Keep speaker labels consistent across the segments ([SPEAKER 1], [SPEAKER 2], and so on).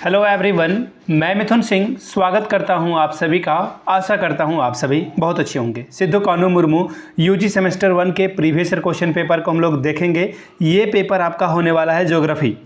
[SPEAKER 1] Hello everyone, मैं मिथुन सिंह स्वागत करता हूं आप सभी का। आशा करता हूं आप सभी बहुत अच्छे होंगे। सिद्धू कान्हू मुर्मू यूजी सेमेस्टर 1 के प्रीवियस ईयर क्वेश्चन पेपर को हम लोग देखेंगे। ये पेपर आपका होने वाला है ज्योग्राफी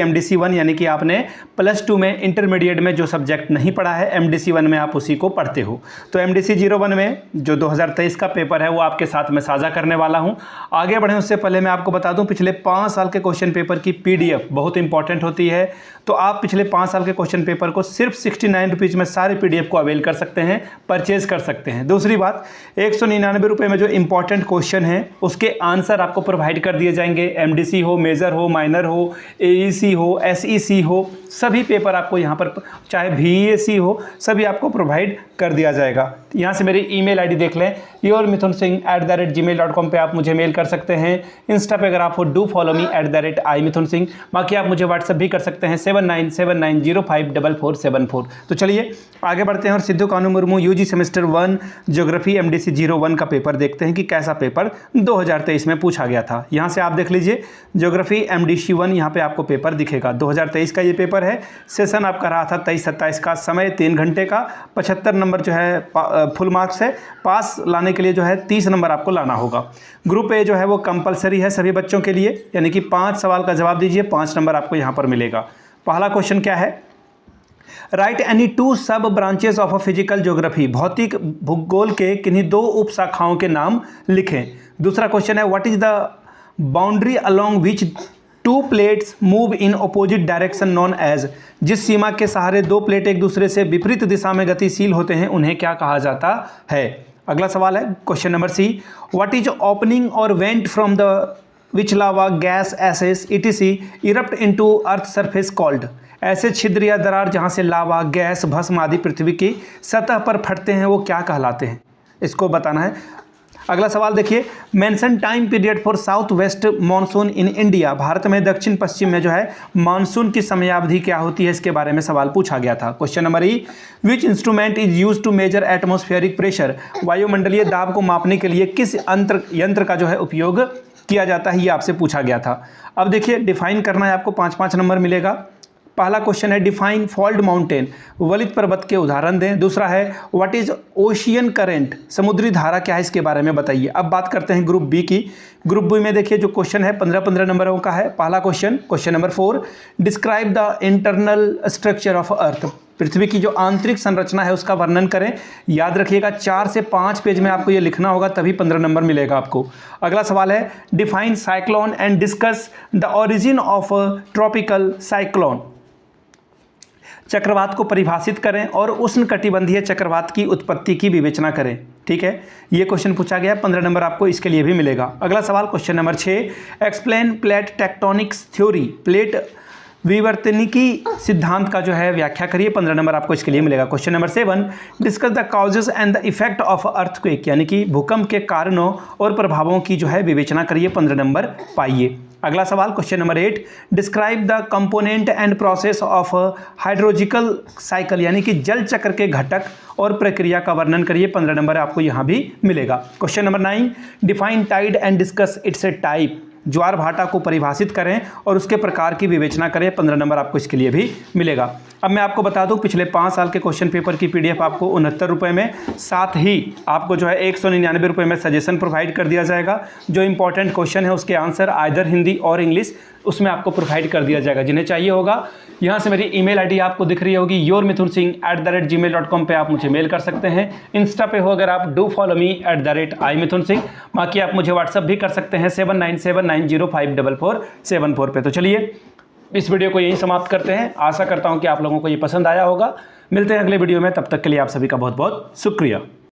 [SPEAKER 1] MDC 1, यानी कि आपने +2 में इंटरमीडिएट में जो सब्जेक्ट नहीं पढ़ा है MDC 1 में आप उसी को पढ़ते हो। तो MDC 01 में जो 2023 का पेपर है वो आपके साथ में साझा करने वाला हूं। आगे बढ़ें उससे पहले मैं आपको बता दूं, पिछले 5 साल के क्वेश्चन पेपर की PDF बहुत इंपॉर्टेंट होती है। तो आप पिछले 5 साल के क्वेश्चन पेपर को सिर्फ 69 रुपीज़ में सारे PDF को अवेल कर सकते हैं, परचेज कर सकते हैं। दूसरी बात, 199 रुपये में जो इंपॉर्टेंट क्वेश्चन है उसके आंसर आपको प्रोवाइड कर दिए जाएंगे। MDC हो, मेजर हो, माइनर हो, AEC हो, SEC हो, सभी पेपर आपको यहाँ पर, चाहे VEAC हो, सभी आपको प्रोवाइड कर दिया जाएगा। यहाँ से मेरी email ID देख लें, yourmithunsingh@gmail.com पे आप मुझे मेल कर सकते हैं। इंस्टा पे अगर आप हो, डू फॉलो मी @imithunsingh। बाकी आप मुझे व्हाट्सअप भी कर सकते हैं 7979054474। तो चलिए आगे बढ़ते हैं और Sidhu Kanhu Murmu UG semester 1 geography MDC 01 का पेपर देखते हैं कि कैसा पेपर 2023 में पूछा गया था। यहाँ से आप देख लीजिए, ज्योग्राफी MDC 1 यहाँ पे आपको पेपर दिखेगा। 2023 का ये पेपर है। सेशन आपका रहा था 23-27 का, समय 3 घंटे का, 75 नंबर जो है फुल मार्क्स है। पास लाने के लिए जो है 30 नंबर आपको लाना होगा। ग्रुप ए जो है वो कंपलसरी है सभी बच्चों के लिए, यानी कि 5 सवाल का जवाब दीजिए, 5 नंबर आपको यहाँ पर मिलेगा। पहला क्वेश्चन क्या है? राइट एनी 2 सब branches of a physical geography. भौतिक भूगोल के किन्हीं 2 उप शाखाओं के नाम लिखें। दूसरा क्वेश्चन है, what is the boundary along which 2 plates move in opposite direction known as. जिस सीमा के सहारे 2 प्लेट एक दूसरे से विपरीत दिशा में गतिशील होते हैं उन्हें क्या कहा जाता है। अगला सवाल है question number C, what is opening or vent from the which lava gas ashes etc erupt into earth surface called. ऐसे छिद्र या दरार जहां से लावा, गैस, भस्म आदि पृथ्वी की सतह पर फटते हैं वो क्या कहलाते हैं, इसको बताना है। अगला सवाल देखिए, mention time period for south west monsoon in India. Bharat में दक्षिण पश्चिम में जो है मानसून की समयावधि क्या होती है, इसके बारे में सवाल पूछा गया था। Question number E, which instrument is use to measure atmospheric pressure. वायुमंडलीय दाब को मापने के लिए किस यंत्र का जो है उपयोग किया जाता है, ये आपसे पूछा गया था। अब देखिए, डिफाइन करना है आपको, 5-5 नंबर मिलेगा। पहला क्वेश्चन है, डिफाइन फॉल्ड माउंटेन। वलित पर्वत के उदाहरण दें। दूसरा है, व्हाट इज ओशियन करेंट। समुद्री धारा क्या है, इसके बारे में बताइए। अब बात करते हैं ग्रुप बी की। ग्रुप बी में देखिए जो क्वेश्चन है 15-15 नंबरों का है। पहला question number 4, describe the internal structure of earth. पृथ्वी की जो आंतरिक संरचना है उसका वर्णन करें। याद रखिएगा 4 से 5 पेज में आपको ये लिखना होगा, तभी 15 नंबर मिलेगा आपको। अगला सवाल है, define cyclone and discuss the origin of tropical cyclone. चक्रवात को परिभाषित करें और उष्णकटिबंधीय चक्रवात की उत्पत्ति की विवेचना करें। ठीक है, ये क्वेश्चन पूछा गया, 15 नंबर आपको इसके लिए भी मिलेगा। अगला सवाल question number 6, explain plate tectonics theory. Plate विवर्तनिकी सिद्धांत का जो है व्याख्या करिए, 15 नंबर आपको इसके लिए मिलेगा। Question number 7, discuss the causes and the effect of earthquake, यानी कि भूकंप के कारणों और प्रभावों की जो है विवेचना करिए, 15 नंबर पाइए। अगला सवाल question number 8, describe the component and process of hydrological cycle, यानी कि जल चक्र के घटक और प्रक्रिया का वर्णन करिए, 15 नंबर आपको यहाँ भी मिलेगा। Question number 9, define tide and discuss its a type. ज्वार भाटा को परिभाषित करें और उसके प्रकार की विवेचना करें, 15 नंबर आपको इसके लिए भी मिलेगा। अब मैं आपको बता दूं, पिछले 5 साल के क्वेश्चन पेपर की PDF आपको 69 रुपये में, साथ ही आपको जो है 199 रुपये में सजेशन प्रोवाइड कर दिया जाएगा। जो इंपॉर्टेंट क्वेश्चन है उसके आंसर आइदर हिंदी और इंग्लिश उसमें आपको प्रोवाइड कर दिया जाएगा। जिन्हें चाहिए होगा, यहाँ से मेरी email ID आपको दिख रही होगी, yourmithunsingh@gmail.com पे आप मुझे मेल कर सकते हैं। इंस्टा पे हो अगर आप, डू फॉलो मी @imithunsingh। बाकी आप मुझे व्हाट्सअप भी कर सकते हैं 7979054474 पे। तो चलिए इस वीडियो को यहीं समाप्त करते हैं। आशा करता हूँ कि आप लोगों को ये पसंद आया होगा। मिलते हैं अगले वीडियो में, तब तक के लिए आप सभी का बहुत बहुत शुक्रिया।